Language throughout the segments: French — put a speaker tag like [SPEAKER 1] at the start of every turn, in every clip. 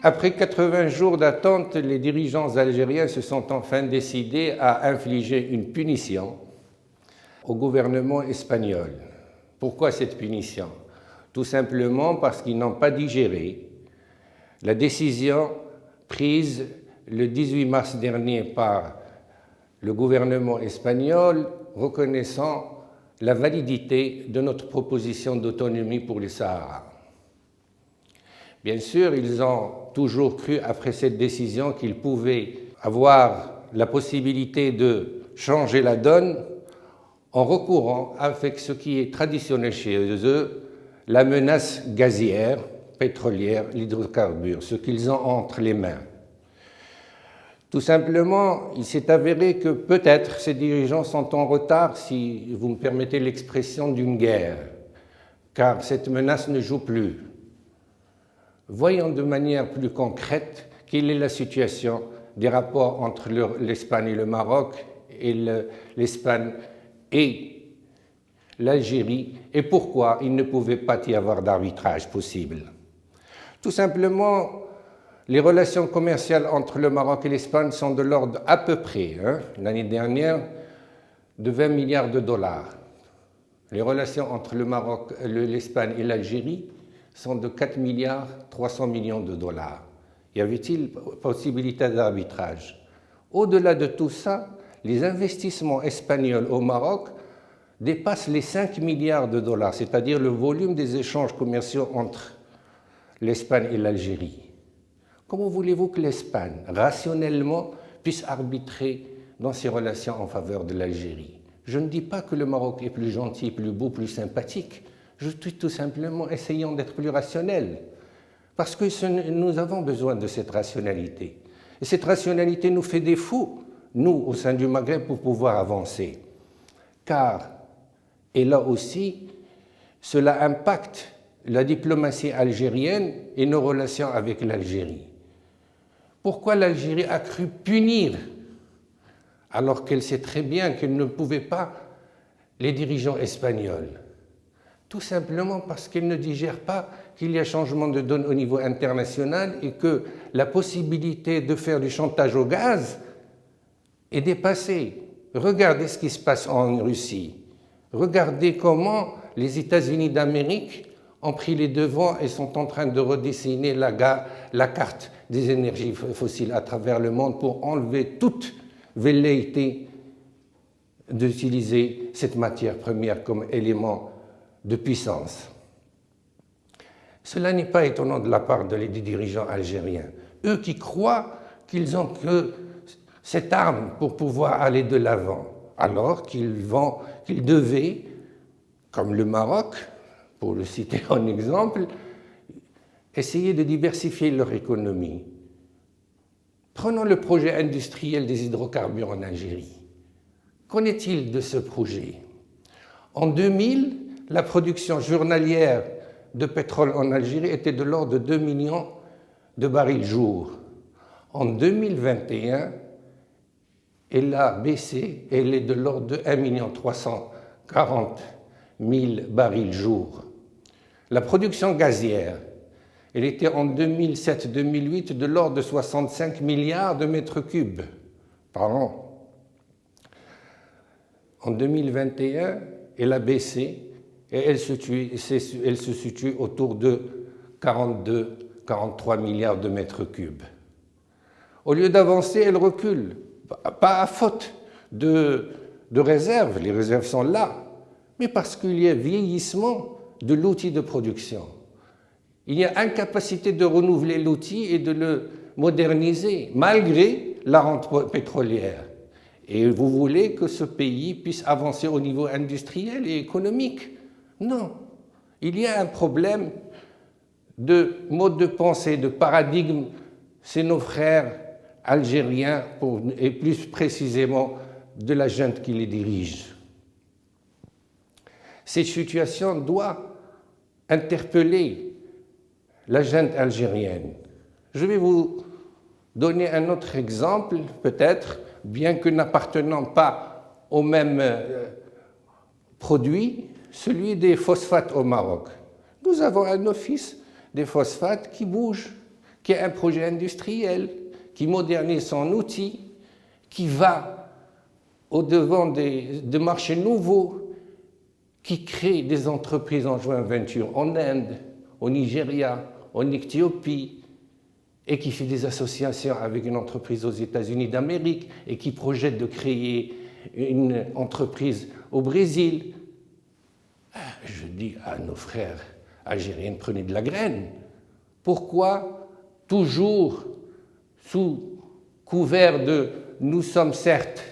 [SPEAKER 1] Après 80 jours d'attente, les dirigeants algériens se sont enfin décidés à infliger une punition au gouvernement espagnol. Pourquoi cette punition? Tout simplement parce qu'ils n'ont pas digéré la décision prise le 18 mars dernier par le gouvernement espagnol reconnaissant la validité de notre proposition d'autonomie pour le Sahara. Bien sûr, ils ont toujours cru, après cette décision, qu'ils pouvaient avoir la possibilité de changer la donne en recourant avec ce qui est traditionnel chez eux, la menace gazière, pétrolière, l'hydrocarbure, ce qu'ils ont entre les mains. Tout simplement, il s'est avéré que peut-être ces dirigeants sont en retard, si vous me permettez l'expression, d'une guerre, car cette menace ne joue plus. Voyons de manière plus concrète quelle est la situation des rapports entre l'Espagne et le Maroc, et l'Espagne et l'Algérie, et pourquoi il ne pouvait pas y avoir d'arbitrage possible. Tout simplement, les relations commerciales entre le Maroc et l'Espagne sont de l'ordre à peu près, l'année dernière, de 20 milliards de dollars. Les relations entre le Maroc, l'Espagne et l'Algérie sont de 4 milliards 300 millions de dollars. Y avait-il possibilité d'arbitrage? Au-delà de tout ça, les investissements espagnols au Maroc dépassent les 5 milliards de dollars, c'est-à-dire le volume des échanges commerciaux entre l'Espagne et l'Algérie. Comment voulez-vous que l'Espagne, rationnellement, puisse arbitrer dans ses relations en faveur de l'Algérie? Je ne dis pas que le Maroc est plus gentil, plus beau, plus sympathique. Je suis tout simplement essayant d'être plus rationnel. Parce que nous avons besoin de cette rationalité. Et cette rationalité nous fait défaut, nous, au sein du Maghreb, pour pouvoir avancer. Car, et là aussi, cela impacte la diplomatie algérienne et nos relations avec l'Algérie. Pourquoi l'Algérie a cru punir, alors qu'elle sait très bien qu'elle ne pouvait pas, les dirigeants espagnols? Tout simplement parce qu'elle ne digère pas qu'il y a changement de donne au niveau international et que la possibilité de faire du chantage au gaz est dépassée. Regardez ce qui se passe en Russie. Regardez comment les États-Unis d'Amérique ont pris les devants et sont en train de redessiner la carte des énergies fossiles à travers le monde pour enlever toute velléité d'utiliser cette matière première comme élément de puissance. Cela n'est pas étonnant de la part des dirigeants algériens. Eux qui croient qu'ils ont que cette arme pour pouvoir aller de l'avant, alors qu'ils devaient, comme le Maroc, pour le citer en exemple, essayer de diversifier leur économie. Prenons le projet industriel des hydrocarbures en Algérie. Qu'en est-il de ce projet? En 2000, la production journalière de pétrole en Algérie était de l'ordre de 2 millions de barils jour. En 2021, elle a baissé, elle est de l'ordre de 1 340 000 barils jour. La production gazière, elle était en 2007-2008 de l'ordre de 65 milliards de mètres cubes par an. En 2021, elle a baissé et elle se situe autour de 42-43 milliards de mètres cubes. Au lieu d'avancer, elle recule, pas à faute de réserves, les réserves sont là, mais parce qu'il y a vieillissement de l'outil de production. Il y a incapacité de renouveler l'outil et de le moderniser, malgré la rente pétrolière. Et vous voulez que ce pays puisse avancer au niveau industriel et économique? Non. Il y a un problème de mode de pensée, de paradigme. C'est nos frères algériens, et plus précisément de la junte qui les dirige. Cette situation doit interpeller la junte algérienne. Je vais vous donner un autre exemple, peut-être, bien que n'appartenant pas au même produit, celui des phosphates au Maroc. Nous avons un office des phosphates qui bouge, qui a un projet industriel, qui modernise son outil, qui va au-devant de marchés nouveaux, qui crée des entreprises en joint venture en Inde, au Nigeria, en Éthiopie, et qui fait des associations avec une entreprise aux États-Unis d'Amérique et qui projette de créer une entreprise au Brésil. Je dis à nos frères algériens, prenez de la graine. Pourquoi toujours sous couvert de « nous sommes certes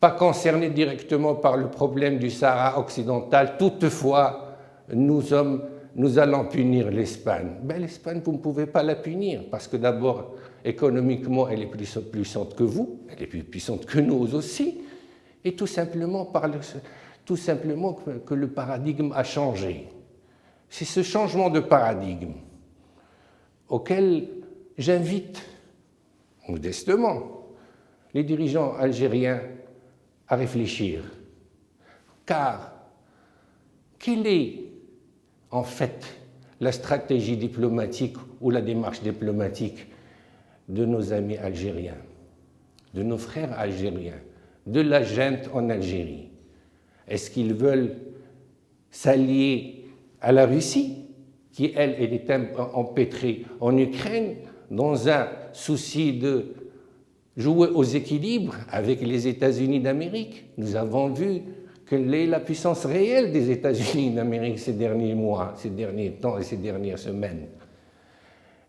[SPEAKER 1] pas concernés directement par le problème du Sahara occidental, toutefois nous allons punir l'Espagne ». Ben, l'Espagne, vous ne pouvez pas la punir, parce que d'abord, économiquement, elle est plus puissante que vous, elle est plus puissante que nous aussi, et tout simplement que le paradigme a changé. C'est ce changement de paradigme auquel j'invite modestement les dirigeants algériens à réfléchir. Car quelle est en fait la stratégie diplomatique ou la démarche diplomatique de nos amis algériens, de nos frères algériens, de la junte en Algérie? Est-ce qu'ils veulent s'allier à la Russie, qui, elle, est empêtrée en Ukraine, dans un souci de jouer aux équilibres avec les États-Unis d'Amérique? Nous avons vu quelle est la puissance réelle des États-Unis d'Amérique ces derniers mois, ces derniers temps et ces dernières semaines.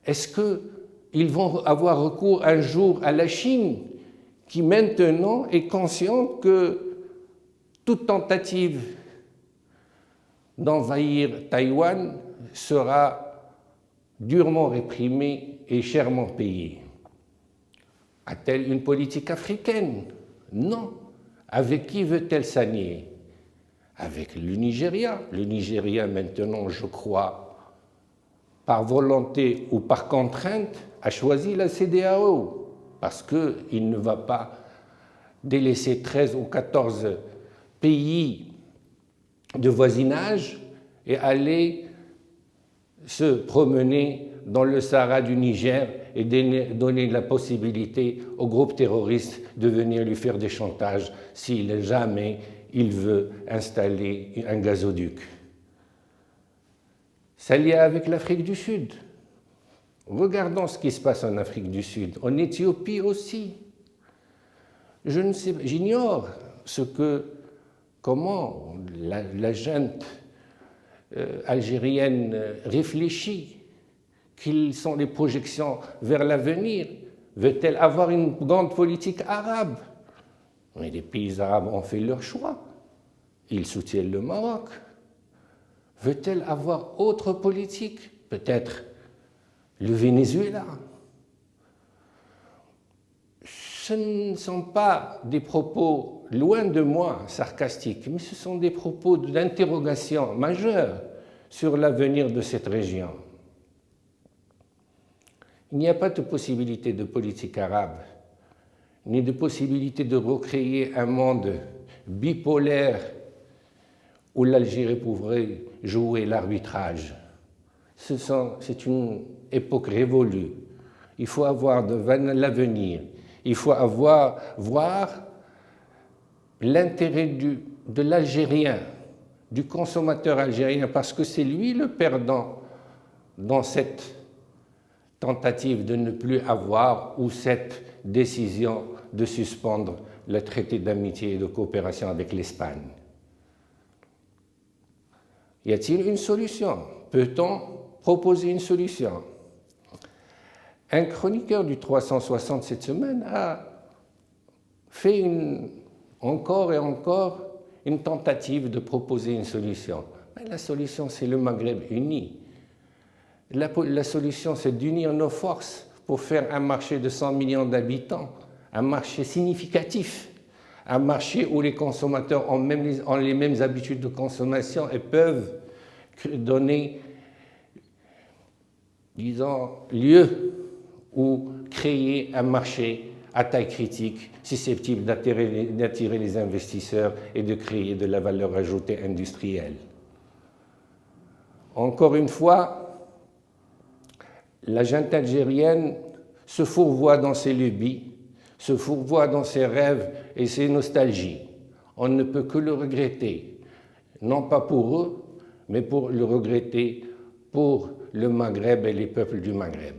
[SPEAKER 1] Est-ce qu'ils vont avoir recours un jour à la Chine, qui maintenant est consciente que toute tentative d'envahir Taïwan sera durement réprimée et chèrement payée? A-t-elle une politique africaine? Non. Avec qui veut-elle s'allier? Avec le Nigeria. Le Nigeria, maintenant, je crois, par volonté ou par contrainte, a choisi la CEDEAO, parce qu'il ne va pas délaisser 13 ou 14 pays de voisinage et aller se promener dans le Sahara du Niger et donner la possibilité au groupe terroriste de venir lui faire des chantages si jamais il veut installer un gazoduc. S'allier avec l'Afrique du Sud. Regardons ce qui se passe en Afrique du Sud, en Éthiopie aussi. J'ignore comment la junte algérienne réfléchit. Quelles sont les projections vers l'avenir? Veut-elle avoir une grande politique arabe? Mais les pays arabes ont fait leur choix. Ils soutiennent le Maroc. Veut-elle avoir autre politique? Peut-être le Venezuela. Ce ne sont pas des propos, loin de moi, sarcastiques, mais ce sont des propos d'interrogation majeure sur l'avenir de cette région. Il n'y a pas de possibilité de politique arabe, ni de possibilité de recréer un monde bipolaire où l'Algérie pourrait jouer l'arbitrage. C'est une époque révolue. Il faut avoir l'avenir. Il faut voir l'intérêt de l'Algérien, du consommateur algérien, parce que c'est lui le perdant dans cette tentative de ne plus avoir ou cette décision de suspendre le traité d'amitié et de coopération avec l'Espagne. Y a-t-il une solution? Peut-on proposer une solution? Un chroniqueur du 360 cette semaine a fait encore et encore une tentative de proposer une solution. Mais la solution, c'est le Maghreb uni. La solution, c'est d'unir nos forces pour faire un marché de 100 millions d'habitants, un marché significatif, un marché où les consommateurs ont les mêmes habitudes de consommation et peuvent donner, disons, lieu ou créer un marché à taille critique, susceptible d'attirer les investisseurs et de créer de la valeur ajoutée industrielle. Encore une fois, la junte algérienne se fourvoie dans ses lubies, se fourvoie dans ses rêves et ses nostalgies. On ne peut que le regretter, non pas pour eux, mais pour le regretter pour le Maghreb et les peuples du Maghreb.